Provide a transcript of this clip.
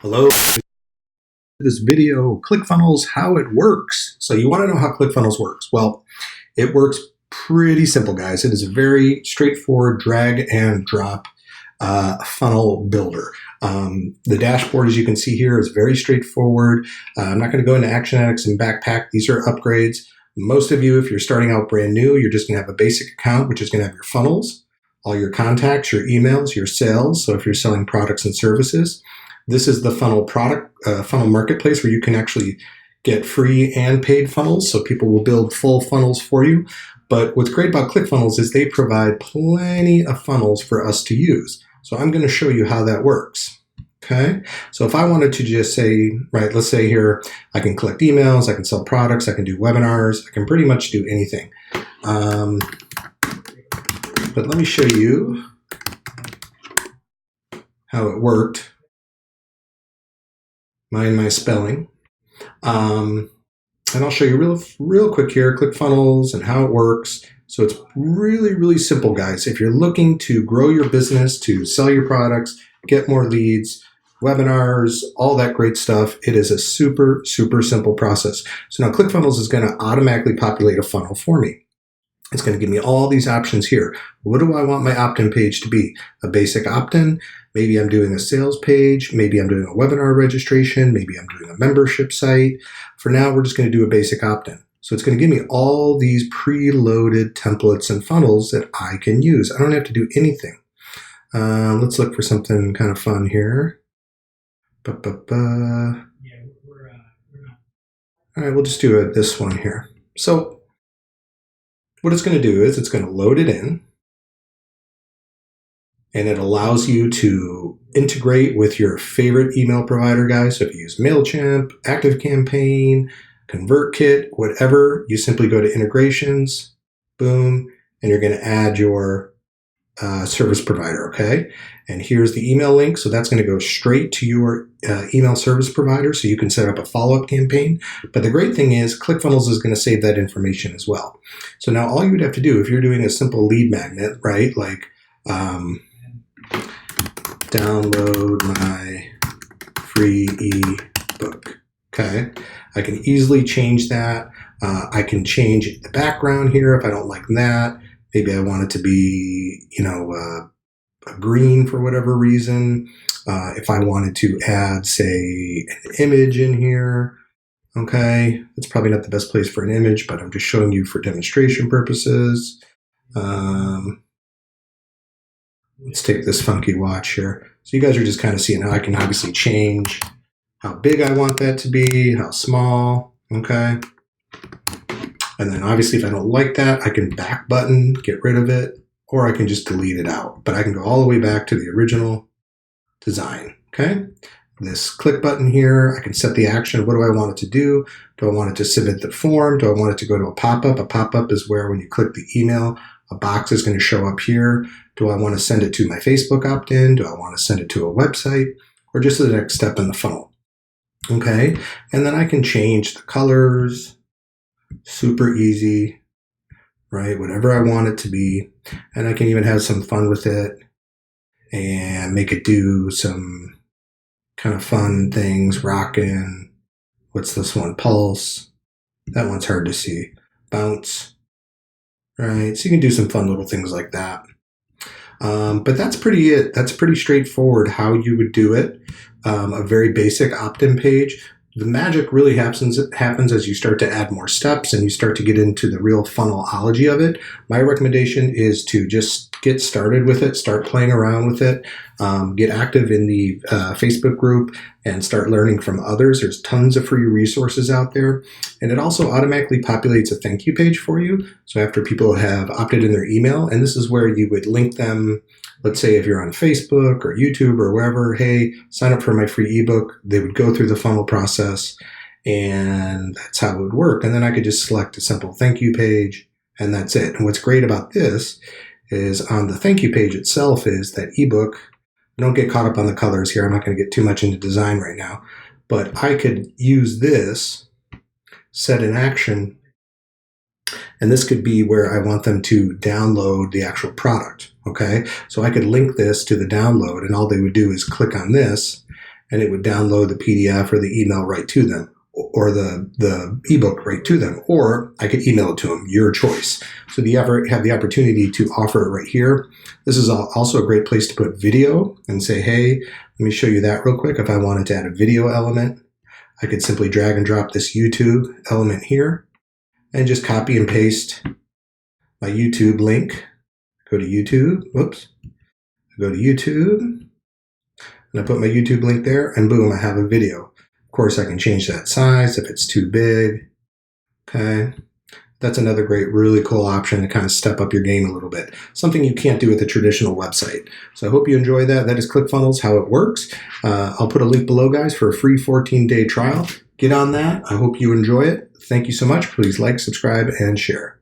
Hello, this video, ClickFunnels, how it works. So you want to know how ClickFunnels works? Well, it works pretty simple, guys. It is a very straightforward drag and drop funnel builder. The dashboard, as you can see here, is very straightforward. I'm not going to go into Action Addicts and Backpack. These are upgrades. Most of you, if you're starting out brand new, you're just going to have a basic account, which is going to have your funnels, all your contacts, your emails, your sales. So if you're selling products and services, this is the funnel marketplace where you can actually get free and paid funnels. So people will build full funnels for you. But what's great about ClickFunnels is they provide plenty of funnels for us to use. So I'm going to show you how that works. Okay. So if I wanted to just say, right, let's say here, I can collect emails, I can sell products, I can do webinars, I can pretty much do anything. But let me show you how it worked. Mind my spelling. And I'll show you real quick here, ClickFunnels and how it works. So it's really, really simple, guys. If you're looking to grow your business, to sell your products, get more leads, webinars, all that great stuff, it is a super, super simple process. So now ClickFunnels is going to automatically populate a funnel for me. It's going to give me all these options here. What do I want my opt-in page to be? A basic opt-in. Maybe I'm doing a sales page. Maybe I'm doing a webinar registration. Maybe I'm doing a membership site. For now, we're just going to do a basic opt-in. So it's going to give me all these preloaded templates and funnels that I can use. I don't have to do anything. Let's look for something kind of fun here. Yeah, we're not. All right, we'll just do this one here. So what it's going to do is it's going to load it in, and it allows you to integrate with your favorite email provider, guys. So if you use MailChimp, ActiveCampaign, ConvertKit, whatever, you simply go to integrations, boom, and you're going to add your service provider, okay? And here's the email link. So that's going to go straight to your email service provider so you can set up a follow-up campaign. But the great thing is ClickFunnels is going to save that information as well. So now all you would have to do if you're doing a simple lead magnet, right, like download my free ebook, okay? I can easily change that. I can change the background here if I don't like that. Maybe I want it to be, a green for whatever reason. If I wanted to add, say, an image in here, okay, it's probably not the best place for an image, but I'm just showing you for demonstration purposes. Let's take this funky watch here. So you guys are just kind of seeing how I can obviously change how big I want that to be, how small, okay? And then obviously if I don't like that, I can back button, get rid of it, or I can just delete it out. But I can go all the way back to the original design, okay? This click button here, I can set the action. What do I want it to do? Do I want it to submit the form? Do I want it to go to a pop-up? A pop-up is where when you click the email, a box is going to show up here. Do I want to send it to my Facebook opt-in? Do I want to send it to a website? Or just the next step in the funnel? Okay, and then I can change the colors. Super easy, right? Whatever I want it to be. And I can even have some fun with it and make it do some kind of fun things. Rockin'. What's this one? Pulse. That one's hard to see. Bounce. Right? So you can do some fun little things like that. But that's pretty it. That's pretty straightforward how you would do it. A very basic opt-in page. The magic really happens as you start to add more steps and you start to get into the real funnelology of it. My recommendation is to just get started with it, start playing around with it, get active in the Facebook group and start learning from others. There's tons of free resources out there. And it also automatically populates a thank you page for you. So after people have opted in their email, and this is where you would link them. Let's say if you're on Facebook or YouTube or wherever, hey, sign up for my free ebook. They would go through the funnel process and that's how it would work. And then I could just select a simple thank you page and that's it. And what's great about this is on the thank you page itself is that ebook. Don't get caught up on the colors here. I'm not going to get too much into design right now, but I could use this, set an action, and this could be where I want them to download the actual product, okay? So I could link this to the download, and all they would do is click on this, and it would download the PDF or the email right to them, or the ebook right to them, or I could email it to them, your choice. So do you ever have the opportunity to offer it right here? This is also a great place to put video and say, hey, let me show you that real quick. If I wanted to add a video element, I could simply drag and drop this YouTube element here and just copy and paste my YouTube link. Go to YouTube, whoops, go to YouTube, and I put my YouTube link there, and boom, I have a video. Of course, I can change that size if it's too big. Okay. That's another great, really cool option to kind of step up your game a little bit. Something you can't do with a traditional website. So I hope you enjoy that. That is ClickFunnels, how it works. I'll put a link below, guys, for a free 14-day trial. Get on that. I hope you enjoy it. Thank you so much. Please like, subscribe, and share.